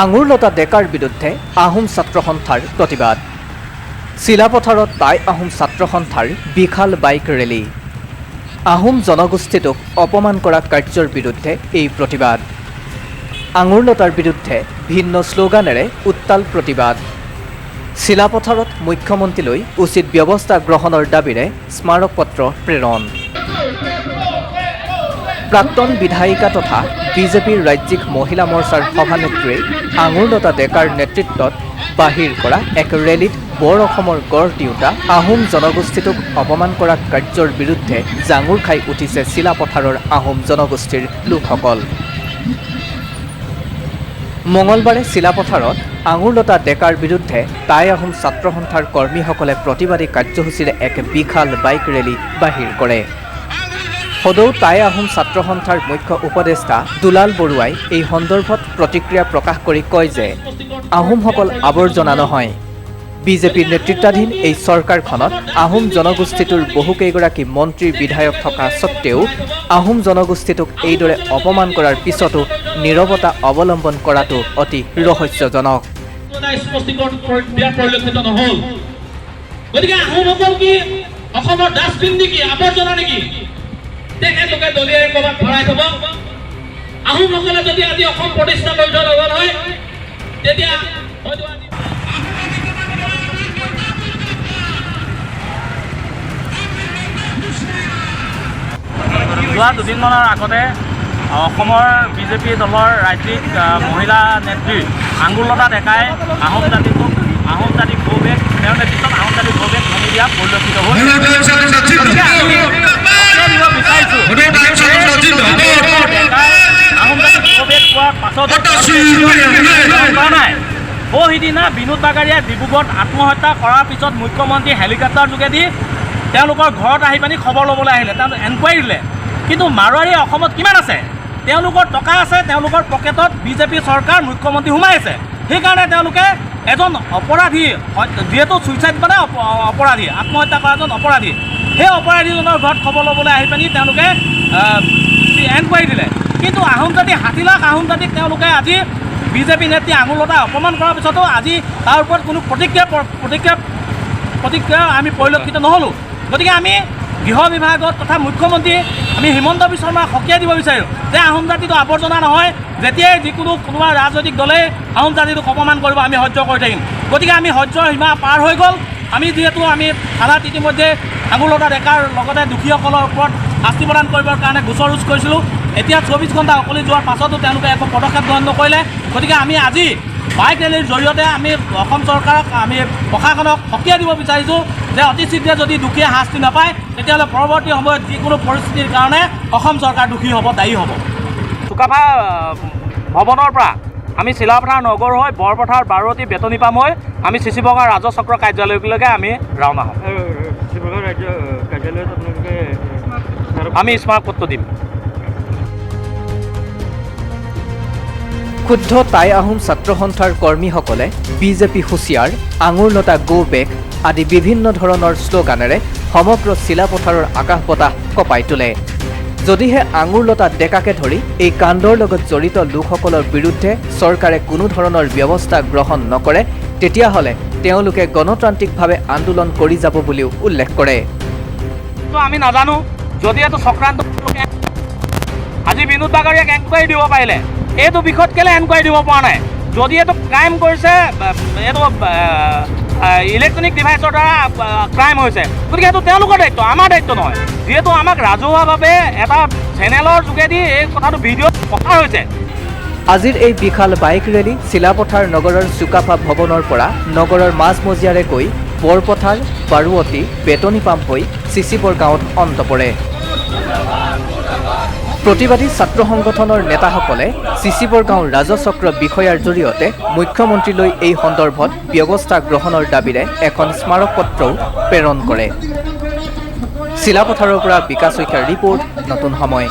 আঙুৰলতা ডেকাৰ বিৰুদ্ধে আহোম ছাত্ৰ সন্থাৰ প্ৰতিবাদ। চিলাপথাৰত টাই আহোম ছাত্ৰ সন্থাৰ বিশাল বাইক ৰেলী। আহোম জনগোষ্ঠীটোক অপমান কৰা কাৰ্যৰ বিৰুদ্ধে এই প্ৰতিবাদ। আঙুৰলতাৰ বিৰুদ্ধে ভিন্ন শ্লোগানেৰে উত্তাল প্ৰতিবাদ। চিলাপথাৰত মুখ্যমন্ত্ৰীলৈ উচিত ব্যৱস্থা গ্ৰহণৰ দাবীৰে স্মাৰক পত্ৰ প্ৰেৰণ। প্ৰাক্তন বিধায়িকা তথা বিজেপিৰ ৰাজ্যিক মহিলা মৰ্চাৰ সভানেত্ৰী আঙুৰলতা ডেকাৰ নেতৃত্বত বাহিৰ কৰা এক ৰেলীত বৰ অসমৰ গড় তিওতা আহোম জনগোষ্ঠীটোক অপমান কৰা কাৰ্যৰ বিৰুদ্ধে জাঙুৰ খাই উঠিছে চিলাপথাৰৰ আহোম জনগোষ্ঠীৰ লোকসকল। মঙলবাৰে চিলাপথাৰত আঙুৰলতা ডেকাৰ বিৰুদ্ধে টাই আহোম ছাত্ৰ সন্থাৰ কৰ্মীসকলে প্ৰতিবাদী কাৰ্যসূচীৰে এক বিশাল বাইক ৰেলী বাহিৰ কৰে। সদৌ টাই আহোম ছাত্ৰ সন্থাৰ মুখ্য উপদেষ্টা দুলাল বৰুৱাই এই সন্দৰ্ভত প্ৰতিক্ৰিয়া প্ৰকাশ কৰি কয় যে আহোমসকল আৱৰ্জনা নহয়। বিজেপিৰ নেতৃত্বাধীন এই চৰকাৰখনত আহোম জনগোষ্ঠীটোৰ বহুকেইগৰাকী মন্ত্ৰী বিধায়ক থকা স্বত্বেও আহোম জনগোষ্ঠীটোক এইদৰে অপমান কৰাৰ পিছতো নীৰৱতা অৱলম্বন কৰাটো অতি ৰহস্যজনক। গতিকে আহোমসকল কি অসমৰ ডাষ্টবিন নেকি, আৱৰ্জনা নেকি? তেখেতলোকে দলিয়াই ক'ৰবাত ভৰাই থব। আহোমসকলে যদি আজি অসম প্ৰতিষ্ঠা কৰি থোৱা লগা হয় তেতিয়া হয়তো যোৱা দুদিনমানৰ আগতে অসমৰ বিজেপি দলৰ ৰাজ্যিক মহিলা নেত্ৰী আঙুৰলতা ডেকাই আহোম জাতিক গৌবেগ তেওঁৰ নেতৃত্বত আহোম জাতিক গৌবেগ ভাঙি দিয়া পৰিলক্ষিত হ'ল। আহোম জাতিক গৌবেগ পোৱাৰ পাছত নাই সিদিনা বিনোদ বাগাৰীয়াই ডিব্ৰুগড়ত আত্মহত্যা কৰাৰ পিছত মুখ্যমন্ত্ৰী হেলিকপ্টাৰ যোগেদি তেওঁলোকৰ ঘৰত আহি পানি খবৰ ল'বলৈ আহিলে, তেওঁলোকে এনকুৱাৰী দিলে। কিন্তু মাৰোৱাৰী অসমত কিমান আছে? তেওঁলোকৰ টকা আছে, তেওঁলোকৰ পকেটত বিজেপি চৰকাৰ মুখ্যমন্ত্ৰী সোমাই আছে। সেইকাৰণে তেওঁলোকে এজন অপৰাধী, যিহেতু ছুইচাইড মানে অপৰাধী, আত্মহত্যা কৰা এজন অপৰাধী, সেই অপৰাধীজনৰ ঘৰত খবৰ ল'বলৈ আহি পানি তেওঁলোকে এনকুৱাৰী দিলে। কিন্তু আহোম জাতি 60 লাখ আহোম জাতিক তেওঁলোকে আজি বিজেপি নেত্ৰী আঙুৰলতাই অপমান কৰাৰ পিছতো আজি তাৰ ওপৰত কোনো প্ৰতিক্ৰিয়া আমি পৰিলক্ষিত নহ'লোঁ। গতিকে আমি গৃহ বিভাগত তথা মুখ্যমন্ত্ৰী আমি হিমন্ত বিশ্ব শৰ্মাক সকীয়াই দিব বিচাৰোঁ যে আহোম জাতিটো আৱৰ্জনা নহয়। যেতিয়াই কোনোবা ৰাজনৈতিক দলে আহোম জাতিটোক অপমান কৰিব আমি সহ্য কৰি থাকিম। গতিকে আমি সহ্যৰ সীমা পাৰ হৈ গ'ল। আমি থানাত ইতিমধ্যে আঙুৰলতা ডেকাৰ লগতে দোষীসকলৰ ওপৰত শাস্তি প্ৰদান কৰিবৰ কাৰণে গোচৰ ৰুজু কৰিছিলোঁ। এতিয়া 24 ঘণ্টা উকলি যোৱাৰ পাছতো তেওঁলোকে একো পদক্ষেপ গ্ৰহণ নকৰিলে। গতিকে আমি আজি বাইক ৰেলীৰ জৰিয়তে আমি অসম চৰকাৰক আমি প্ৰশাসনক সকীয়াই দিব বিচাৰিছোঁ যে অতি শীঘ্ৰে যদি দোষীয়ে শাস্তি নাপায় তেতিয়াহ'লে পৰৱৰ্তী সময়ত যিকোনো পৰিস্থিতিৰ কাৰণে অসম চৰকাৰ দোষী হ'ব, দায়ী হ'ব। চুকাফা ভৱনৰ পৰা আমি চিলাপথাৰ নগৰ হৈ বৰপথাৰ বাৰৱতী বেতনী পাম হৈ আমি চিচিবগা ৰাজচক্ৰ কাৰ্যালয়লৈকে আমি ৰাওনা হ'ম। আমি স্মাৰক পত্ৰ দিম। ক্ষুব্ধ টাই আহোম ছাত্ৰ সন্থাৰ কৰ্মীসকলে বিজেপি হুঁচিয়াৰ, আঙুৰলতা গো বেক আদি বিভিন্ন ধৰণৰ শ্লোগানেৰে সমগ্ৰ চিলাপথাৰৰ আকাশ বতাহ কঁপাই তোলে। যদিহে আঙুৰলতা ডেকাকে ধৰি এই কাণ্ডৰ লগত জড়িত লোকসকলৰ বিৰুদ্ধে চৰকাৰে কোনো ধৰণৰ ব্যৱস্থা গ্ৰহণ নকৰে তেতিয়াহ'লে তেওঁলোকে গণতান্ত্ৰিকভাৱে আন্দোলন কৰি যাব বুলিও উল্লেখ কৰে। আমি নাজানো যদিহেতু চক্ৰান্ত আজি বিনোদ বাগাৰীয়াক এনকুৱাৰী দিব পাৰিলে, এইটো বিষয়ত কেলে এনকুৱাৰী দিব পৰা নাই? যদি এইটো ক্ৰাইম কৰিছে, এইটো ইলেক্ট্ৰনিক ডিভাইচৰ দ্বাৰা ক্ৰাইম হৈছে, গতিকে সেইটো তেওঁলোকৰ দায়িত্ব, আমাৰ দায়িত্ব নহয়। যিহেতু আমাক ৰাজহুৱাভাৱে এটা চেনেলৰ যোগেদি এই কথাটো ভিডিঅ'ত প্ৰচাৰ হৈছে। আজিৰ এই বিশাল বাইক ৰেলী চিলাপথাৰ নগৰৰ চুকাফা ভৱনৰ পৰা নগৰৰ মাজমজিয়াৰে গৈ বৰপথাৰ, বাৰুৱতী, বেতনী পাম্প হৈ চিচিবৰ গাঁৱত অন্ত পৰে। প্ৰতিবাদী ছাত্ৰ সংগঠনৰ নেতাসকলে চিচিবৰ গাঁও ৰাজচক্ৰ বিষয়াৰ জৰিয়তে মুখ্যমন্ত্ৰীলৈ এই সন্দৰ্ভত ব্যৱস্থা গ্ৰহণৰ দাবীৰে এখন স্মাৰক পত্ৰও প্ৰেৰণ কৰে। চিলাপথাৰৰ পৰা বিকাশ শইকীয়াৰ ৰিপৰ্ট, নতুন সময়।